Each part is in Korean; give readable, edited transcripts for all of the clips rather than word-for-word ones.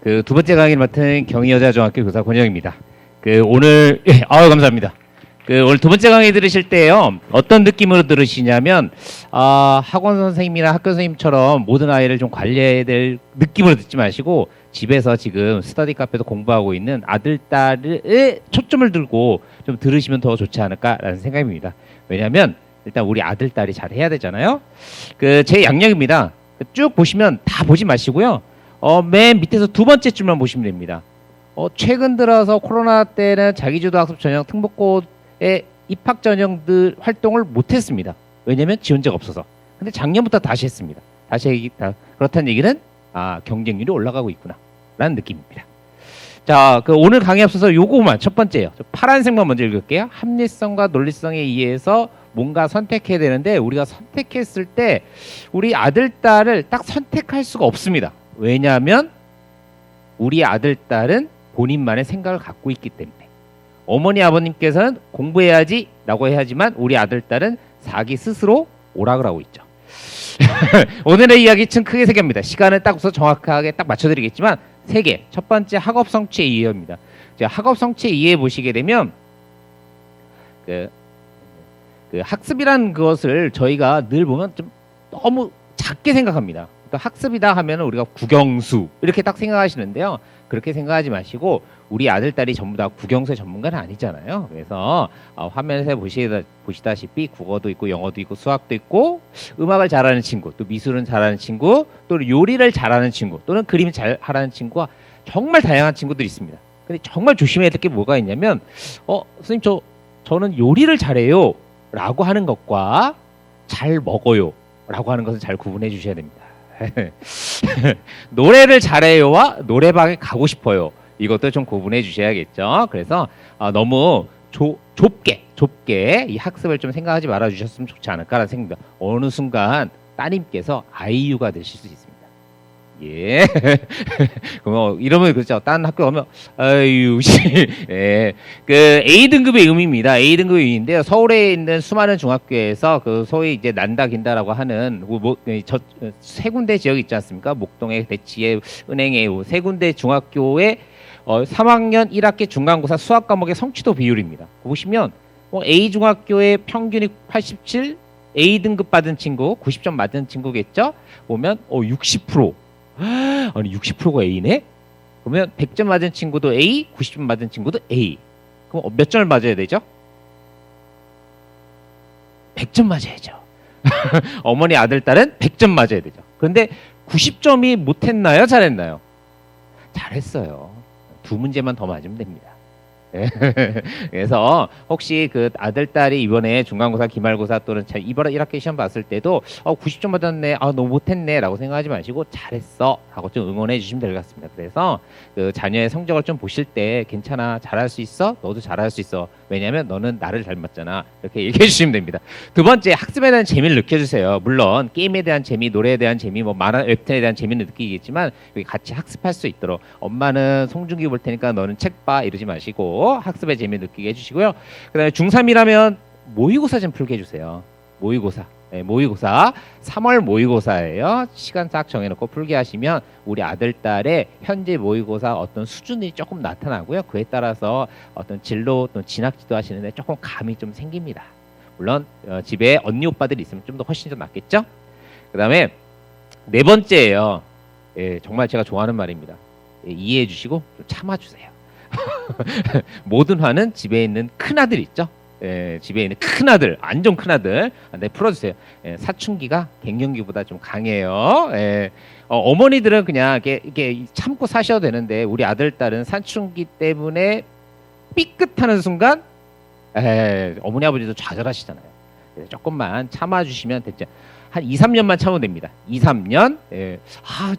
그 두 번째 강의를 맡은 경희여자중학교 교사 권영입니다. 오늘 감사합니다. 오늘 두 번째 강의 들으실 때요, 어떤 느낌으로 들으시냐면 학원 선생님이나 학교 선생님처럼 모든 아이를 좀 관리해야 될 느낌으로 듣지 마시고 집에서 지금 스터디 카페에서 공부하고 있는 아들, 딸의 초점을 들고 좀 들으시면 더 좋지 않을까라는 생각입니다. 왜냐하면 일단 우리 아들, 딸이 잘 해야 되잖아요. 제 양력입니다. 쭉 보시면 다 보지 마시고요. 맨 밑에서 두 번째 줄만 보시면 됩니다. 최근 들어서 코로나 때는 자기주도 학습 전형 특목고의 입학 전형들 활동을 못했습니다. 왜냐면 지원자가 없어서. 근데 작년부터 다시 했습니다. 그렇다는 얘기는 경쟁률이 올라가고 있구나 라는 느낌입니다. 자, 오늘 강의에 앞서서 요거만 첫 번째요. 파란색만 먼저 읽을게요. 합리성과 논리성에 의해서 뭔가 선택해야 되는데 우리가 선택했을 때 우리 아들, 딸을 딱 선택할 수가 없습니다. 왜냐하면 우리 아들, 딸은 본인만의 생각을 갖고 있기 때문에 어머니, 아버님께서는 공부해야지 라고 해야지만 우리 아들, 딸은 자기 스스로 오락을 하고 있죠. 오늘의 이야기 층 크게 세 개입니다. 시간을 딱 우선 정확하게 딱 맞춰드리겠지만 세 개. 첫 번째 학업 성취의 이해입니다. 학업 성취의 이해 보시게 되면 학습이라는 것을 저희가 늘 보면 좀 너무 작게 생각합니다. 그러니까 학습이다 하면 우리가 국영수 이렇게 딱 생각하시는데요. 그렇게 생각하지 마시고 우리 아들, 딸이 전부 다 국영수의 전문가는 아니잖아요. 그래서 화면에서 보시다시피 국어도 있고 영어도 있고 수학도 있고 음악을 잘하는 친구, 또 미술은 잘하는 친구, 또 요리를 잘하는 친구, 또는 그림 잘하는 친구와 정말 다양한 친구들이 있습니다. 근데 정말 조심해야 될 게 뭐가 있냐면 선생님 저는 요리를 잘해요 라고 하는 것과 잘 먹어요 라고 하는 것을 잘 구분해 주셔야 됩니다. 노래를 잘해요와 노래방에 가고 싶어요, 이것도 좀 구분해 주셔야겠죠. 그래서 너무 좁게 이 학습을 좀 생각하지 말아 주셨으면 좋지 않을까라는 생각입니다. 어느 순간 따님께서 아이유가 되실 수 있습니다. 예. 그러면 이러면 그렇죠. 딴 학교 가면 아유 씨. 예. A등급의 의미입니다. A등급의 의미인데요. 서울에 있는 수많은 중학교에서 소위 이제 난다 긴다라고 하는 세 군데 지역이 있지 않습니까? 목동에, 대치에, 은행에 세 군데 중학교의 3학년 1학기 중간고사 수학 과목의 성취도 비율입니다. 보시면 A 중학교의 평균이 87, A 등급 받은 친구 90점 맞은 친구겠죠? 보면 60%. 아니 60%가 A네? 그러면 100점 맞은 친구도 A, 90점 맞은 친구도 A. 그럼 몇 점을 맞아야 되죠? 100점 맞아야죠. 어머니, 아들, 딸은 100점 맞아야 되죠. 그런데 90점이 못했나요? 잘했나요? 잘했어요. 두 문제만 더 맞으면 됩니다. 그래서 혹시 아들, 딸이 이번에 중간고사, 기말고사 또는 이번 1학기 시험 봤을 때도 90점 받았네, 너무 못했네 라고 생각하지 마시고 잘했어 하고 좀 응원해 주시면 될 것 같습니다. 그래서 자녀의 성적을 좀 보실 때 괜찮아, 잘할 수 있어, 너도 잘할 수 있어, 왜냐면 너는 나를 닮았잖아, 이렇게 얘기해 주시면 됩니다. 두 번째, 학습에 대한 재미를 느껴주세요. 물론 게임에 대한 재미, 노래에 대한 재미, 만화, 웹툰에 대한 재미는 느끼겠지만 같이 학습할 수 있도록 엄마는 송중기 볼 테니까 너는 책 봐 이러지 마시고 학습의 재미 느끼게 해주시고요. 그 다음에 중3이라면 모의고사 좀 풀게 해주세요. 모의고사. 네, 모의고사. 3월 모의고사예요. 시간 딱 정해놓고 풀게 하시면 우리 아들, 딸의 현재 모의고사 어떤 수준이 조금 나타나고요. 그에 따라서 어떤 진로 또 진학지도 하시는데 조금 감이 좀 생깁니다. 물론 집에 언니, 오빠들이 있으면 좀 더 훨씬 더 낫겠죠? 그 다음에 네 번째예요. 정말 제가 좋아하는 말입니다. 이해해 주시고 좀 참아주세요. 모든 화는 집에 있는 큰아들 있죠? 집에 있는 큰아들, 안전 큰아들 풀어주세요. 사춘기가 갱년기보다 좀 강해요. 어머니들은 그냥 이렇게 참고 사셔도 되는데 우리 아들, 딸은 사춘기 때문에 삐끗하는 순간 어머니, 아버지도 좌절하시잖아요. 조금만 참아주시면 됐죠. 한 2, 3년만 참으면 됩니다. 2, 3년.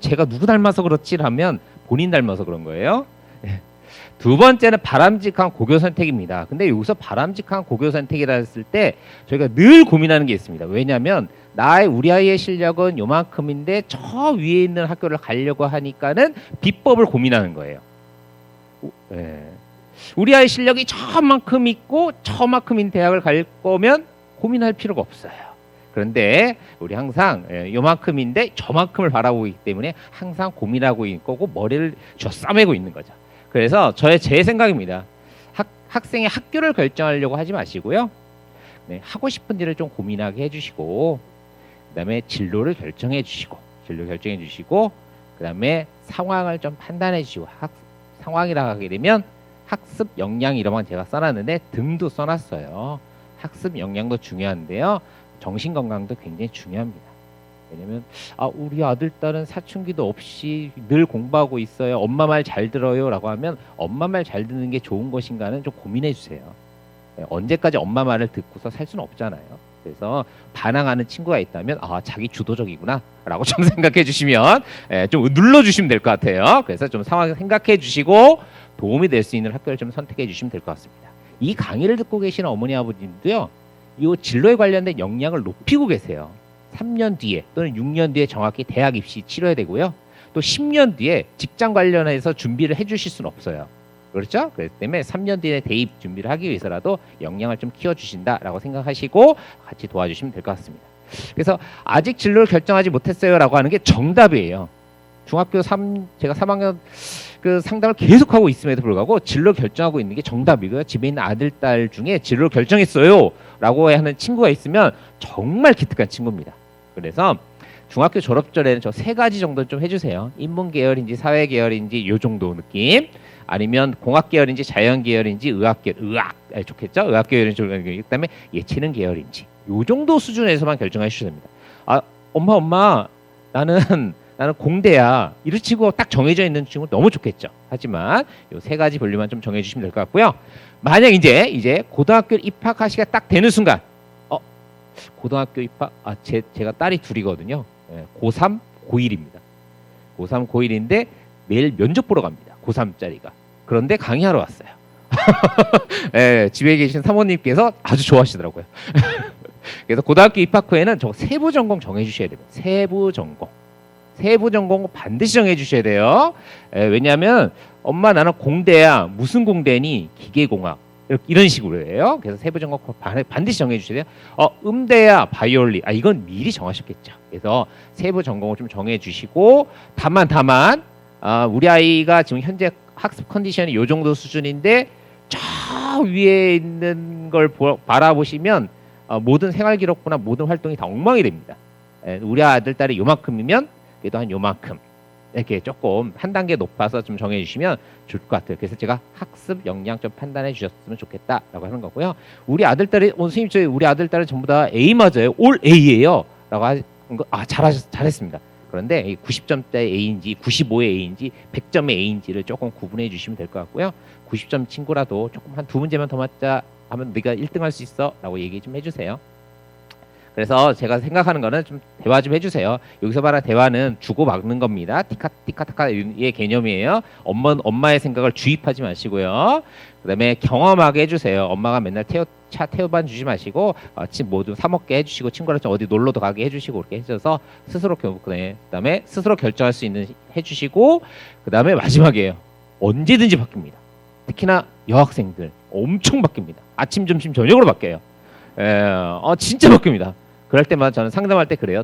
제가 누구 닮아서 그렇지 하면 본인 닮아서 그런 거예요. 두 번째는 바람직한 고교 선택입니다. 근데 여기서 바람직한 고교 선택이라 했을 때 저희가 늘 고민하는 게 있습니다. 왜냐하면 우리 아이의 실력은 요만큼인데 저 위에 있는 학교를 가려고 하니까는 비법을 고민하는 거예요. 우리 아이 실력이 저만큼 있고 저만큼인 대학을 갈 거면 고민할 필요가 없어요. 그런데 우리 항상 요만큼인데 저만큼을 바라보고 있기 때문에 항상 고민하고 있는 거고 머리를 쥐어 싸매고 있는 거죠. 그래서 제 생각입니다. 학생의 학교를 결정하려고 하지 마시고요. 네, 하고 싶은 일을 좀 고민하게 해주시고, 그다음에 진로 결정해 주시고, 그다음에 상황을 좀 판단해 주시고, 상황이라고 하게 되면 학습 역량 이런만 제가 써놨는데 등도 써놨어요. 학습 역량도 중요한데요. 정신 건강도 굉장히 중요합니다. 왜냐면 우리 아들 딸은 사춘기도 없이 늘 공부하고 있어요. 엄마 말 잘 들어요라고 하면 엄마 말 잘 듣는 게 좋은 것인가는 좀 고민해 주세요. 언제까지 엄마 말을 듣고서 살 수는 없잖아요. 그래서 반항하는 친구가 있다면 자기 주도적이구나라고 좀 생각해 주시면 좀 눌러주시면 될 것 같아요. 그래서 좀 상황을 생각해 주시고 도움이 될 수 있는 학교를 좀 선택해 주시면 될 것 같습니다. 이 강의를 듣고 계시는 어머니 아버님도요. 이 진로에 관련된 역량을 높이고 계세요. 3년 뒤에 또는 6년 뒤에 정확히 대학 입시 치러야 되고요. 또 10년 뒤에 직장 관련해서 준비를 해주실 수는 없어요. 그렇죠? 그렇기 때문에 3년 뒤에 대입 준비를 하기 위해서라도 역량을 좀 키워주신다라고 생각하시고 같이 도와주시면 될 것 같습니다. 그래서 아직 진로를 결정하지 못했어요라고 하는 게 정답이에요. 중학교 제가 3학년 그 상담을 계속하고 있음에도 불구하고 진로 결정하고 있는 게 정답이고요. 집에 있는 아들, 딸 중에 진로를 결정했어요 라고 하는 친구가 있으면 정말 기특한 친구입니다. 그래서 중학교 졸업전에는 저 3가지 정도 좀 해주세요. 인문 계열인지 사회 계열인지 요 정도 느낌, 아니면 공학 계열인지 자연 계열인지 의학 좋겠죠? 의학 계열인지 그다음에 예체능 계열인지 요 정도 수준에서만 결정해 주셔야 됩니다. 엄마 나는 공대야 이를 치고 딱 정해져 있는 친구 너무 좋겠죠. 하지만 요 3가지 분류만 좀 정해 주시면 될 것 같고요. 만약 이제 고등학교 입학하시가 딱 되는 순간 고등학교 입학 제가 딸이 둘이거든요. 고3, 고1입니다. 고3, 고1인데 내일 면접 보러 갑니다. 고3짜리가. 그런데 강의하러 왔어요. 집에 계신 사모님께서 아주 좋아하시더라고요. 그래서 고등학교 입학 후에는 저 세부 전공 정해 주셔야 됩니다. 세부 전공 반드시 정해 주셔야 돼요. 왜냐하면 엄마 나는 공대야. 무슨 공대니? 기계공학. 이런 식으로 해요. 그래서 세부 전공 반드시 정해 주셔야 돼요. 음대야. 바이올린. 이건 미리 정하셨겠죠. 그래서 세부 전공을 좀 정해 주시고 다만 우리 아이가 지금 현재 학습 컨디션이 요 정도 수준인데 저 위에 있는 걸 바라보시면 모든 생활 기록부나 모든 활동이 다 엉망이 됩니다. 우리 아들 딸이 요만큼이면 그래도 한 요만큼 이렇게 조금 한 단계 높아서 좀 정해주시면 좋을 것 같아요. 그래서 제가 학습 역량 좀 판단해 주셨으면 좋겠다라고 하는 거고요. 우리 아들 딸이 선생님 우리 아들 딸은 전부 다 A 맞아요. 올 A예요. 라고 하는 거 잘했습니다. 그런데 90점대 A인지 95의 A인지 100점의 A인지를 조금 구분해 주시면 될 것 같고요. 90점 친구라도 조금 한 2문제만 더 맞자 하면 네가 1등 할 수 있어 라고 얘기 좀 해주세요. 그래서 제가 생각하는 거는 좀 대화 좀 해주세요. 여기서 말하는 대화는 주고받는 겁니다. 티카타카의 개념이에요. 엄마의 생각을 주입하지 마시고요. 그다음에 경험하게 해주세요. 엄마가 맨날 차 태워반 주지 마시고 뭐든 사 먹게 해주시고 친구랑 어디 놀러도 가게 해주시고 그렇게 해줘서 스스로 그다음에 스스로 결정할 수 있는 해주시고 그다음에 마지막이에요. 언제든지 바뀝니다. 특히나 여학생들 엄청 바뀝니다. 아침, 점심, 저녁으로 바뀌어요. 진짜 바뀝니다. 그럴 때마다 저는 상담할 때 그래요.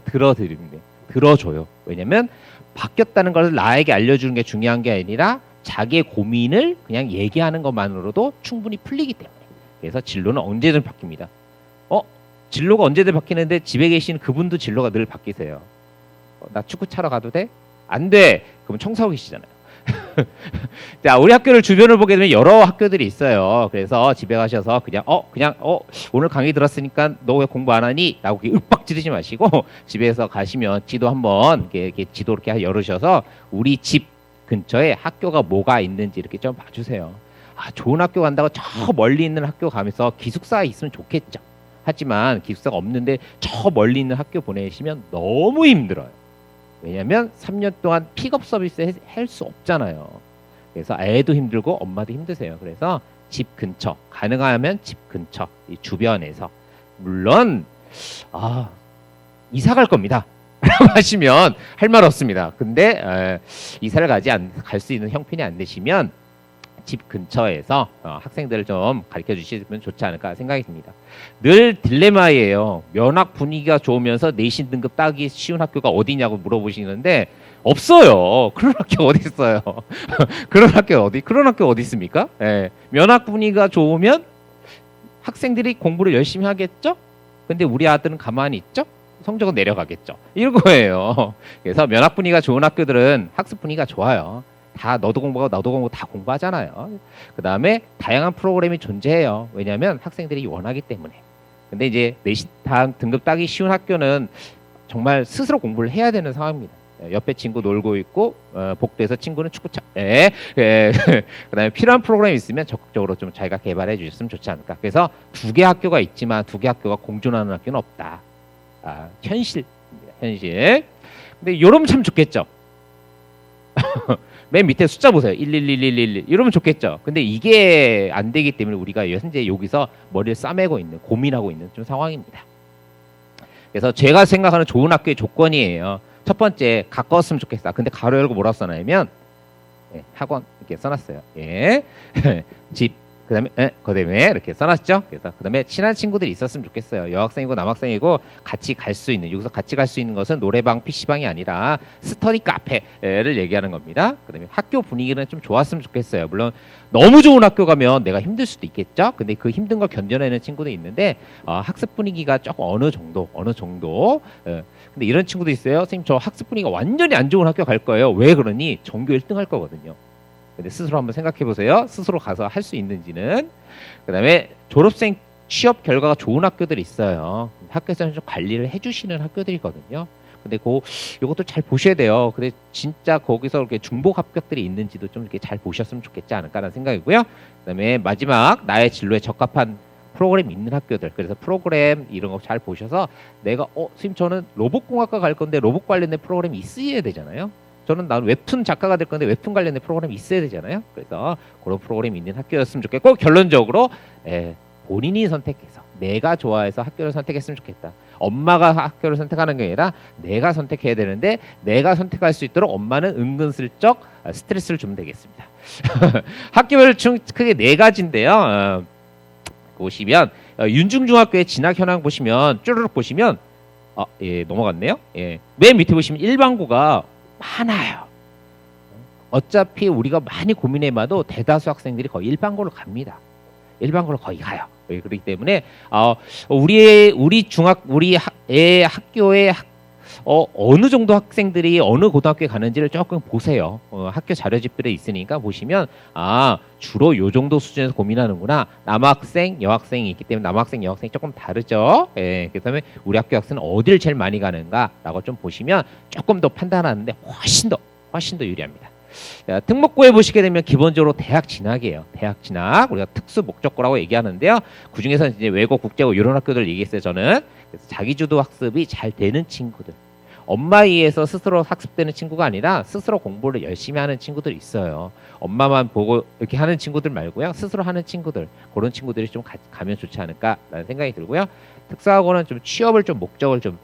들어줘요. 왜냐면 바뀌었다는 것을 나에게 알려주는 게 중요한 게 아니라 자기의 고민을 그냥 얘기하는 것만으로도 충분히 풀리기 때문에. 그래서 진로는 언제든 바뀝니다. 진로가 언제든 바뀌는데 집에 계신 그분도 진로가 늘 바뀌세요. 나 축구 차러 가도 돼? 안 돼. 그럼 청소하고 계시잖아요. 자, 우리 학교를 주변을 보게 되면 여러 학교들이 있어요. 그래서 집에 가셔서 그냥 오늘 강의 들었으니까 너 왜 공부 안 하니? 라고 윽박 지르지 마시고 집에서 가시면 지도 한번 이렇게 지도 이렇게 열으셔서 우리 집 근처에 학교가 뭐가 있는지 이렇게 좀 봐주세요. 좋은 학교 간다고 저 멀리 있는 학교 가면서 기숙사에 있으면 좋겠죠. 하지만 기숙사가 없는데 저 멀리 있는 학교 보내시면 너무 힘들어요. 왜냐하면 3년 동안 픽업 서비스 할 수 없잖아요. 그래서 애도 힘들고 엄마도 힘드세요. 그래서 집 근처, 가능하면 집 근처, 이 주변에서 물론 이사 갈 겁니다. 라고 하시면 할 말 없습니다. 근데 이사를 갈 수 있는 형편이 안 되시면 집 근처에서 학생들을 좀 가르쳐 주시면 좋지 않을까 생각이 듭니다. 늘 딜레마예요. 면학 분위기가 좋으면서 내신 등급 따기 쉬운 학교가 어디냐고 물어보시는데 없어요. 그런 학교 어디 있어요? 그런 학교 어디 있습니까? 예. 면학 분위기가 좋으면 학생들이 공부를 열심히 하겠죠? 근데 우리 아들은 가만히 있죠? 성적은 내려가겠죠. 이런 거예요. 그래서 면학 분위기가 좋은 학교들은 학습 분위기가 좋아요. 다 너도 공부하고 나도 공부 다 공부하잖아요. 그 다음에 다양한 프로그램이 존재해요. 왜냐하면 학생들이 원하기 때문에. 근데 이제 내신 등급 따기 쉬운 학교는 정말 스스로 공부를 해야 되는 상황입니다. 옆에 친구 놀고 있고 복도에서 친구는 축구차. 그다음에 필요한 프로그램이 있으면 적극적으로 좀 자기가 개발해 주셨으면 좋지 않을까. 그래서 두 개 학교가 있지만 두 개 학교가 공존하는 학교는 없다. 현실입니다. 현실. 근데 이러면 참 좋겠죠. 맨 밑에 숫자 보세요. 11111 이러면 좋겠죠. 근데 이게 안 되기 때문에 우리가 현재 여기서 머리를 싸매고 있는 고민하고 있는 좀 상황입니다. 그래서 제가 생각하는 좋은 학교의 조건이에요. 첫 번째 가까웠으면 좋겠다. 근데 가로 열고 뭐라고 써놔야면 학원 이렇게 써놨어요. 예. 집 그다음에 이렇게 써놨죠. 그래서 그다음에 친한 친구들이 있었으면 좋겠어요. 여학생이고 남학생이고 같이 갈 수 있는, 여기서 같이 갈 수 있는 것은 노래방, PC방이 아니라 스터디 카페를 얘기하는 겁니다. 그다음에 학교 분위기는 좀 좋았으면 좋겠어요. 물론 너무 좋은 학교 가면 내가 힘들 수도 있겠죠. 근데 그 힘든 거 견뎌내는 친구도 있는데 학습 분위기가 조금 어느 정도. 근데 이런 친구도 있어요. 선생님 저 학습 분위기가 완전히 안 좋은 학교 갈 거예요. 왜 그러니? 전교 1등 할 거거든요. 근데 스스로 한번 생각해 보세요. 스스로 가서 할 수 있는지는. 그다음에 졸업생 취업 결과가 좋은 학교들이 있어요. 학교에서는 좀 관리를 해주시는 학교들이거든요. 근데 이것도 잘 보셔야 돼요. 근데 진짜 거기서 이렇게 중복 합격들이 있는지도 좀 이렇게 잘 보셨으면 좋겠지 않을까라는 생각이고요. 그다음에 마지막 나의 진로에 적합한 프로그램 있는 학교들. 그래서 프로그램 이런 거 잘 보셔서 내가 선생님 저는 로봇공학과 갈 건데 로봇 관련된 프로그램이 있어야 되잖아요. 저는 난 웹툰 작가가 될 건데 웹툰 관련된 프로그램이 있어야 되잖아요. 그래서 그런 프로그램이 있는 학교였으면 좋겠고 결론적으로 본인이 선택해서 내가 좋아해서 학교를 선택했으면 좋겠다. 엄마가 학교를 선택하는 게 아니라 내가 선택해야 되는데 내가 선택할 수 있도록 엄마는 은근슬쩍 스트레스를 주면 되겠습니다. 학교별 크게 네 가지인데요. 보시면 윤중중학교의 진학 현황 보시면 쭈르륵 보시면 넘어갔네요. 맨 밑에 보시면 일반고가 많아요. 어차피 우리가 많이 고민해봐도 대다수 학생들이 거의 일반고로 갑니다. 일반고로 거의 가요. 그렇기 때문에 우리 학교에 어느 정도 학생들이 어느 고등학교에 가는지를 조금 보세요. 학교 자료집들에 있으니까 보시면 주로 요 정도 수준에서 고민하는구나. 남학생, 여학생이 있기 때문에 남학생, 여학생이 조금 다르죠. 그다음에 우리 학교 학생은 어디를 제일 많이 가는가라고 좀 보시면 조금 더 판단하는데 훨씬 더 유리합니다. 자, 특목고에 보시게 되면 기본적으로 대학 진학이에요. 대학 진학 우리가 특수 목적고라고 얘기하는데요. 그 중에서 이제 외고, 국제고 이런 학교들 얘기했어요. 저는 그래서 자기주도 학습이 잘 되는 친구들. 엄마에 의해서 스스로 학습되는 친구가 아니라 스스로 공부를 열심히 하는 친구들이 있어요. 엄마만 보고 이렇게 하는 친구들 말고요. 스스로 하는 친구들, 그런 친구들이 좀 가면 좋지 않을까라는 생각이 들고요. 특사학원은 좀 취업을 좀 목적을 좀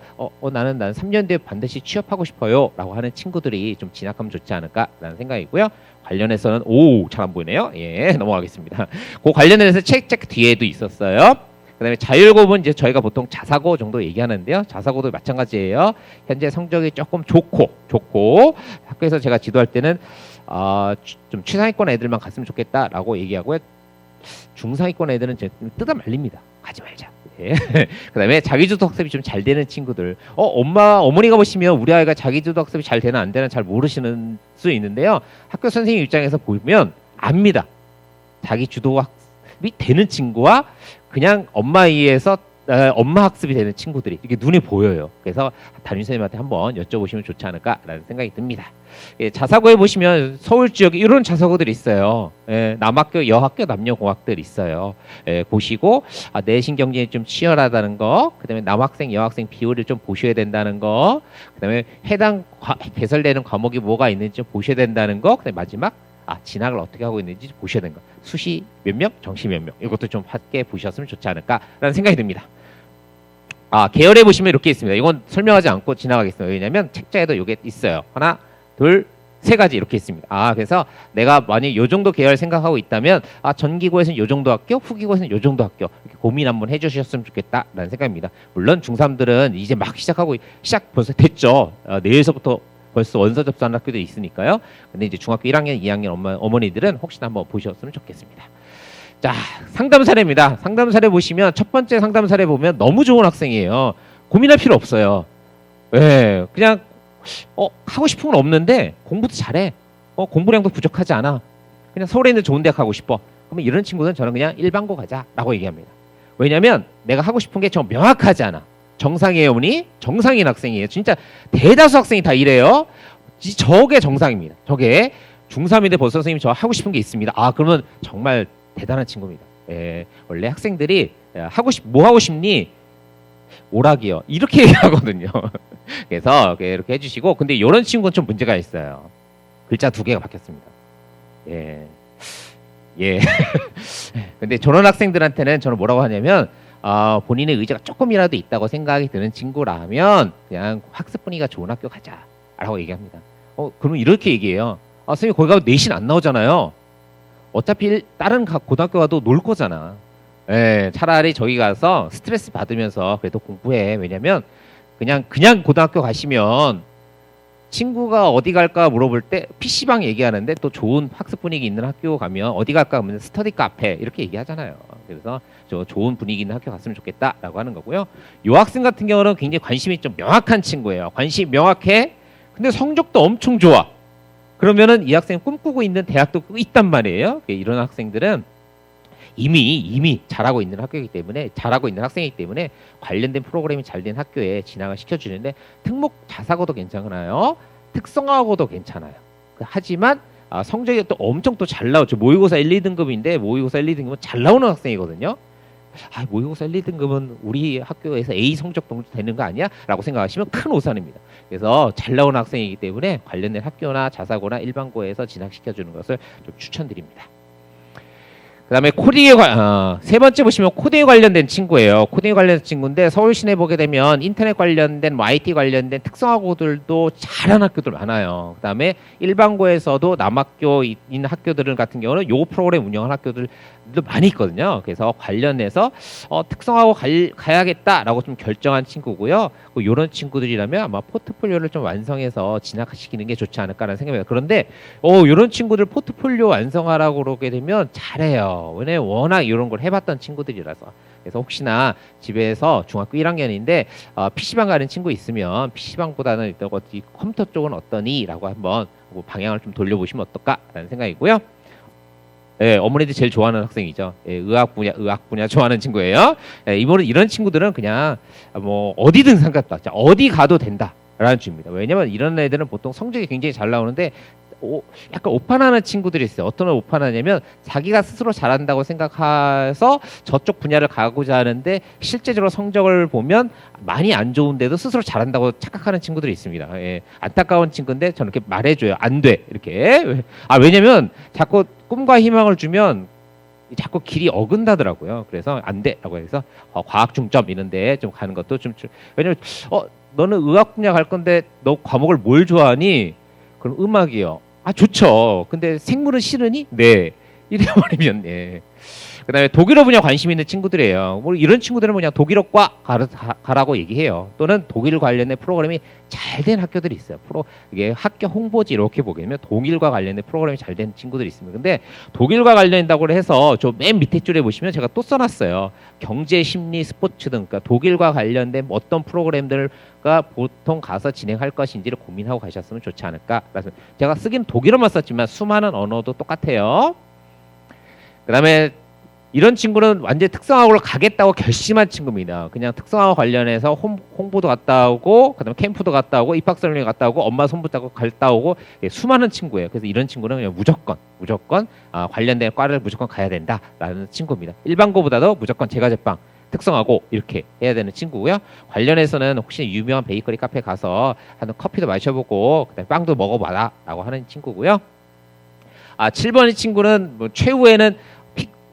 나는 3년 뒤에 반드시 취업하고 싶어요 라고 하는 친구들이 좀 진학하면 좋지 않을까라는 생각이고요. 관련해서는 잘 안 보이네요. 넘어가겠습니다. 그 관련해서 책 뒤에도 있었어요. 그다음에 자율고는 이제 저희가 보통 자사고 정도 얘기하는데요. 자사고도 마찬가지예요. 현재 성적이 조금 좋고 학교에서 제가 지도할 때는 좀 최상위권 애들만 갔으면 좋겠다라고 얘기하고요. 중상위권 애들은 좀 뜯어 말립니다. 가지 말자. 그다음에 자기주도 학습이 좀 잘 되는 친구들. 어머니가 보시면 우리 아이가 자기주도 학습이 잘 되나 안 되나 잘 모르시는 수 있는데요. 학교 선생님 입장에서 보면 압니다. 자기주도 학습이 되는 친구와 그냥 엄마에 의해서 엄마 학습이 되는 친구들이 이게 눈에 보여요. 그래서 담임 선생님한테 한번 여쭤보시면 좋지 않을까라는 생각이 듭니다. 자사고에 보시면 서울 지역에 이런 자사고들이 있어요. 남학교, 여학교, 남녀공학들이 있어요. 보시고 내신 경쟁이 좀 치열하다는 거, 그다음에 남학생, 여학생 비율을 좀 보셔야 된다는 거, 그다음에 해당 개설되는 과목이 뭐가 있는지 좀 보셔야 된다는 거, 그다음에 마지막 진학을 어떻게 하고 있는지 보셔야 되는 거. 수시 몇 명, 정시 몇 명. 이것도 좀 함께 보셨으면 좋지 않을까라는 생각이 듭니다. 계열해 보시면 이렇게 있습니다. 이건 설명하지 않고 지나가겠습니다. 왜냐하면 책자에도 이게 있어요. 하나, 둘, 세 가지 이렇게 있습니다. 그래서 내가 만약 요 정도 계열 생각하고 있다면 전기고에서는 요 정도 학교, 후기고에서는 요 정도 학교 이렇게 고민 한번 해주셨으면 좋겠다라는 생각입니다. 물론 중3들은 이제 막 시작 벌써 됐죠. 내일서부터 벌써 원서 접수하는 학교도 있으니까요. 근데 이제 중학교 1학년, 2학년 어머니들은 혹시나 한번 보셨으면 좋겠습니다. 자, 상담 사례입니다. 상담 사례 보시면 첫 번째 상담 사례 보면 너무 좋은 학생이에요. 고민할 필요 없어요. 예, 그냥 하고 싶은 건 없는데 공부도 잘해. 공부량도 부족하지 않아. 그냥 서울에 있는 좋은 대학 가고 싶어. 그러면 이런 친구는 저는 그냥 일반고 가자라고 얘기합니다. 왜냐면 내가 하고 싶은 게 좀 명확하지 않아. 정상이에요, 어머니? 정상인 학생이에요. 진짜 대다수 학생이 다 이래요. 저게 정상입니다. 저게 중3인데 벌써 선생님 저 하고 싶은 게 있습니다. 그러면 정말 대단한 친구입니다. 예, 원래 학생들이 뭐 하고 싶니? 오락이요. 이렇게 얘기하거든요. 그래서 이렇게 해주시고, 근데 이런 친구는 좀 문제가 있어요. 글자 2개가 바뀌었습니다. 예. 근데 저런 학생들한테는 저는 뭐라고 하냐면, 본인의 의지가 조금이라도 있다고 생각이 드는 친구라면 그냥 학습 분위기가 좋은 학교 가자라고 얘기합니다. 그러면 이렇게 얘기해요. 선생님 거기 가도 내신 안 나오잖아요. 어차피 다른 고등학교 가도 놀 거잖아. 예, 차라리 저기 가서 스트레스 받으면서 그래도 공부해. 왜냐면 그냥 고등학교 가시면 친구가 어디 갈까 물어볼 때 PC방 얘기하는데 또 좋은 학습 분위기 있는 학교 가면 어디 갈까 하면 스터디 카페 이렇게 얘기하잖아요. 그래서 저 좋은 분위기 있는 학교 갔으면 좋겠다라고 하는 거고요. 요 학생 같은 경우는 굉장히 관심이 좀 명확한 친구예요. 관심이 명확해. 근데 성적도 엄청 좋아. 그러면은 이 학생 꿈꾸고 있는 대학도 있단 말이에요. 이런 학생들은 이미 잘하고 있는 학교이기 때문에 잘하고 있는 학생이기 때문에 관련된 프로그램이 잘 된 학교에 진학을 시켜주는데 특목 자사고도 괜찮아요. 특성화고도 괜찮아요. 하지만 성적이 또 엄청 또 잘 나오죠. 모의고사 1, 2등급인데 모의고사 1, 2등급은 잘 나오는 학생이거든요. 모의고사 1, 2등급은 우리 학교에서 A 성적 정도 되는 거 아니야? 라고 생각하시면 큰 오산입니다. 그래서 잘 나오는 학생이기 때문에 관련된 학교나 자사고나 일반고에서 진학시켜주는 것을 좀 추천드립니다. 그 다음에 코딩에 세 번째 보시면 코딩에 관련된 친구예요. 코딩에 관련된 친구인데 서울시내 보게 되면 인터넷 관련된 IT 관련된 특성화고들도 잘하는 학교들 많아요. 그 다음에 일반고에서도 남학교 있는 학교들 같은 경우는 요 프로그램 운영하는 학교들도 많이 있거든요. 그래서 관련해서 특성화고 가야겠다라고 좀 결정한 친구고요. 이런 친구들이라면 아마 포트폴리오를 좀 완성해서 진학시키는 게 좋지 않을까라는 생각입니다. 그런데 이런 친구들 포트폴리오 완성하라고 그러게 되면 잘해요. 왜냐면 워낙 이런 걸 해봤던 친구들이라서. 그래서 혹시나 집에서 중학교 1학년인데 PC방 가는 친구 있으면 PC방보다는 어디 컴퓨터 쪽은 어떠니? 라고 한번 방향을 좀 돌려보시면 어떨까라는 생각이고요. 예, 어머니들이 제일 좋아하는 학생이죠. 예, 의학 분야 좋아하는 친구예요. 예, 이런 친구들은 그냥 뭐 어디든 상관없다. 어디 가도 된다라는 주입니다. 왜냐면 이런 애들은 보통 성적이 굉장히 잘 나오는데 약간 오판하는 친구들이 있어요. 어떤 오판하냐면 자기가 스스로 잘한다고 생각해서 저쪽 분야를 가고자 하는데 실제적으로 성적을 보면 많이 안 좋은데도 스스로 잘한다고 착각하는 친구들이 있습니다. 예, 안타까운 친구인데 저는 이렇게 말해줘요. 안 돼. 이렇게. 왜냐면 자꾸 꿈과 희망을 주면 자꾸 길이 어긋나더라고요. 그래서 안 돼라고 해서 과학 중점 이런데 좀 가는 것도 좀 왜냐면 너는 의학 분야 갈 건데 너 과목을 뭘 좋아하니? 그럼 음악이요. 좋죠. 근데 생물은 싫으니? 네. 이래버리면 네. 그다음에 독일어 분야 관심 있는 친구들이에요. 뭐 이런 친구들은 그냥 독일어과 가라고 얘기해요. 또는 독일 관련된 프로그램이 잘 된 학교들이 있어요. 이게 학교 홍보지 이렇게 보게 되면 독일과 관련된 프로그램이 잘 된 친구들이 있습니다. 근데 독일과 관련된다고 해서 저 맨 밑에 줄에 보시면 제가 또 써놨어요. 경제, 심리, 스포츠 등 그러니까 독일과 관련된 어떤 프로그램들과 보통 가서 진행할 것인지를 고민하고 가셨으면 좋지 않을까. 그래서 제가 쓰긴 독일어만 썼지만 수많은 언어도 똑같아요. 그다음에 이런 친구는 완전히 특성화고를 가겠다고 결심한 친구입니다. 그냥 특성화고 관련해서 홍보도 갔다 오고 그다음에 캠프도 갔다 오고 입학설명회 갔다 오고 엄마 손 붙잡고 갔다 오고 수많은 친구예요. 그래서 이런 친구는 그냥 무조건 관련된 과를 무조건 가야 된다라는 친구입니다. 일반고보다도 무조건 제과제빵 특성화고 이렇게 해야 되는 친구고요. 관련해서는 혹시 유명한 베이커리 카페 가서 한 커피도 마셔보고 그다음에 빵도 먹어봐라라고 하는 친구고요. 7번의 친구는 뭐 최후에는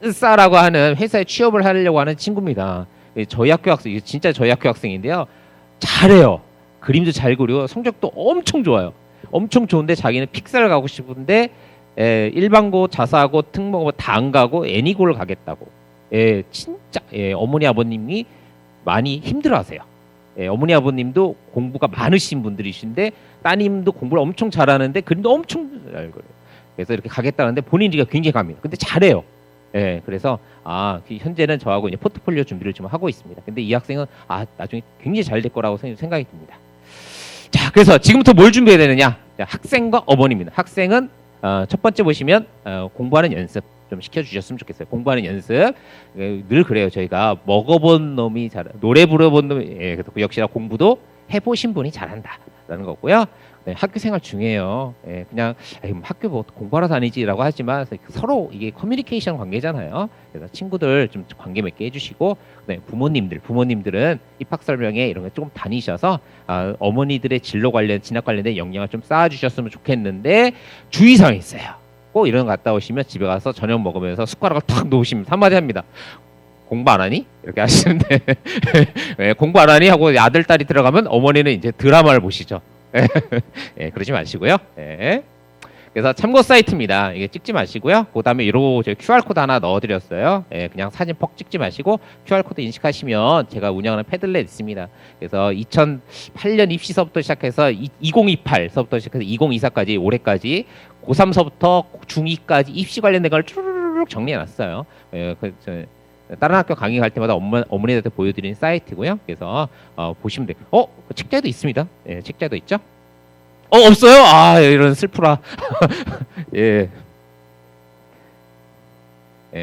픽사라고 하는 회사에 취업을 하려고 하는 친구입니다. 저희 학교 학생, 진짜 저희 학교 학생인데요. 잘해요. 그림도 잘 그리고 성적도 엄청 좋아요. 엄청 좋은데 자기는 픽셀 가고 싶은데 일반고, 자사고, 특목고 다 안 가고 애니고를 가겠다고. 진짜 어머니 아버님이 많이 힘들어하세요. 어머니 아버님도 공부가 많으신 분들이신데 따님도 공부를 엄청 잘하는데 그림도 엄청 잘 그려요. 그래서 이렇게 가겠다는데 본인이 굉장히 갑니다. 근데 잘해요. 그래서 현재는 저하고 이제 포트폴리오 준비를 좀 하고 있습니다. 근데 이 학생은 나중에 굉장히 잘 될 거라고 생각이 듭니다. 자, 그래서 지금부터 뭘 준비해야 되느냐? 자, 학생과 어머니입니다. 학생은 첫 번째 보시면 공부하는 연습 좀 시켜주셨으면 좋겠어요. 공부하는 연습. 늘 그래요. 저희가 먹어본 놈이 노래 부르본 놈이 역시나 공부도 해보신 분이 잘한다라는 거고요. 학교 생활 중요해요. 그냥 학교 뭐 공부하러 다니지라고 하지만 서로 이게 커뮤니케이션 관계잖아요. 그래서 친구들 좀 관계 맺게 해주시고, 부모님들은 입학 설명회 이런 거 조금 다니셔서 어머니들의 진로 관련, 진학 관련된 역량을 좀 쌓아주셨으면 좋겠는데 주의사항이 있어요. 꼭 이런 거 갔다 오시면 집에 가서 저녁 먹으면서 숟가락을 탁 놓으시면 한마디 합니다. 공부 안 하니? 이렇게 하시는데 공부 안 하니? 하고 아들, 딸이 들어가면 어머니는 이제 드라마를 보시죠. 그러지 마시고요. 그래서 참고 사이트입니다. 이게 찍지 마시고요. 그 다음에 이런 QR코드 하나 넣어드렸어요. 그냥 사진 퍽 찍지 마시고 QR코드 인식하시면 제가 운영하는 패들렛 있습니다. 그래서 2008년 입시서부터 시작해서 2028서부터 시작해서 2024까지 올해까지 고3서부터 중2까지 입시 관련된 걸 쭈르륵 정리해놨어요. 다른 학교 강의 갈 때마다 어머니들한테 보여드리는 사이트고요. 그래서 보시면 돼요. 책자도 있습니다. 책자도 있죠. 없어요? 이런 슬프라.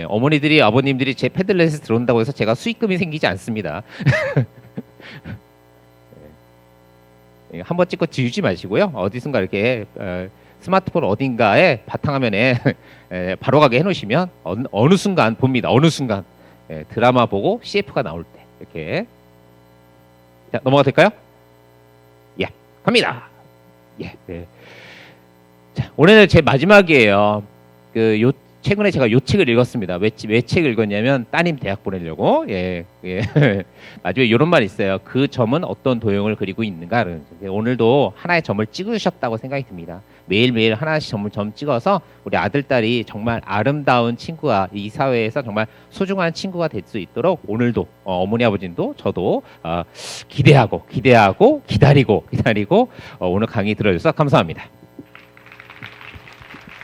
어머니들이, 아버님들이 제 패들렛에 들어온다고 해서 제가 수익금이 생기지 않습니다. 한번 찍고 지우지 마시고요. 어디선가 이렇게 스마트폰 어딘가에 바탕화면에 바로 가게 해놓으시면 어느 순간 봅니다. 어느 순간 드라마 보고 CF가 나올 때 이렇게. 자, 넘어가 될까요? 갑니다. 자, 올해는 제 마지막이에요. 최근에 제가 요 책을 읽었습니다. 왜 책을 읽었냐면 따님 대학 보내려고. 마지막에 이런 말 있어요. 그 점은 어떤 도형을 그리고 있는가. 오늘도 하나의 점을 찍으셨다고 생각이 듭니다. 매일매일 하나씩 점 찍어서 우리 아들, 딸이 정말 아름다운 친구가 이 사회에서 정말 소중한 친구가 될 수 있도록 오늘도 어머니 아버님도 저도 기대하고 기다리고 오늘 강의 들어주셔서 감사합니다.